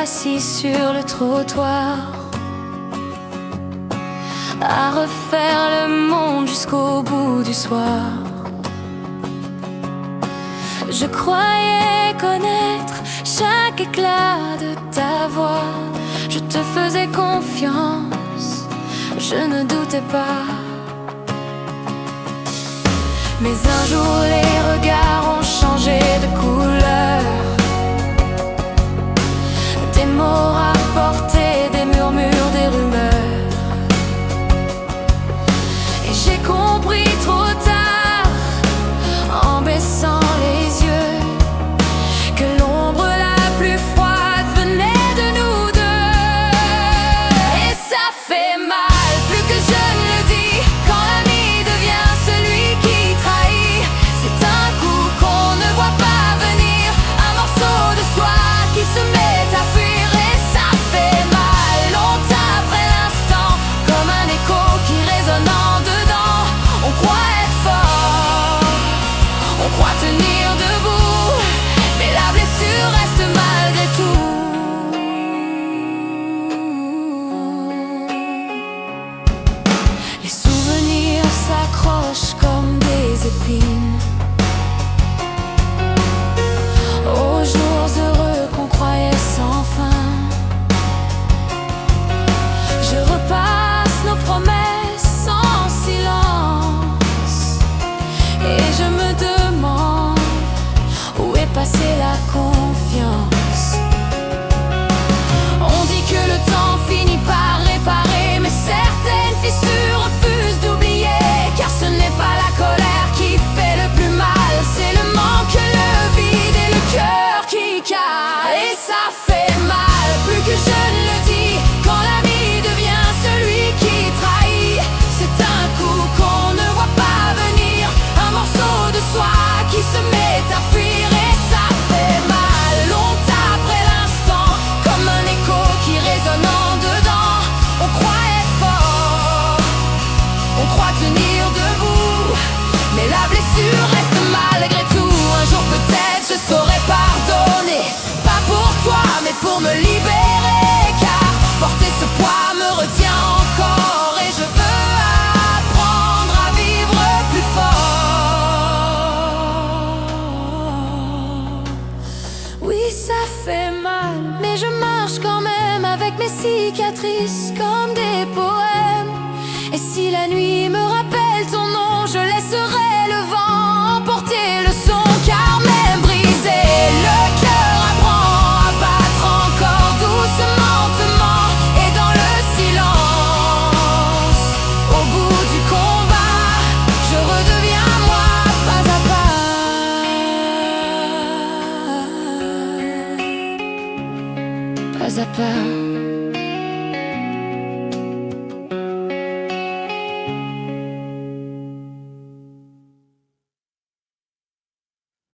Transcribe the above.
assis sur le trottoir, à refaire le monde jusqu'au bout du soir. Je croyais connaître chaque éclat de ta voix. Je te faisais confiance, je ne doutais pas. Mais un jour les regards ont changé de couleur. Des mots rapportés, des murmures, des rumeurs. Et j'ai compris trop tard, en baissant les yeux, que l'ombre la plus froide venait de nous deux. Et ça fait mal, plus que je ne le dis, quand l'ami devient celui qui trahit. C'est un coup qu'on ne voit pas venir, un morceau de soi qui se met à fuir. Et ça fait mal, longtemps après l'instant, comme un écho qui résonne en dedans. On croit être fort, on croit tenir debout, mais la blessure reste malgré tout. Les souvenirs s'accrochent comme des épines aux jours heureux qu'on croyait sans fin. Je repasse nos promesses en silence, et je me demande où est passée la confiance. On dit que le temps finit par réparer, mais certaines fissures refusent d'oublier. Car ce n'est pas la colère qui fait le plus mal, c'est le manque, le vide et le cœur qui cale. Et ça fait mal, plus que je ne le dis, quand l'ami devient celui qui trahit. C'est un coup qu'on ne voit pas venir, un morceau de soi qui se met à fuir. Et ça fait mal, longtemps après l'instant, comme un écho qui résonne en dedans. On croit être fort, on croit tenir debout, mais la blessure reste malgré tout. Un jour peut-être je saurai pardonner, pas pour toi mais pour me libérer. Car porter ce poids me retient encore, et je veux apprendre à vivre plus fort. Oui, ça fait mal, mais je marche quand même avec mes cicatrices comme des poèmes. Et si la nuit me rappelle ton nom, je laisserai le vent emporter le son. Car même brisé, le cœur apprend à battre encore doucement, et dans le silence, au bout du combat, je redeviens moi, pas à pas, pas à pas.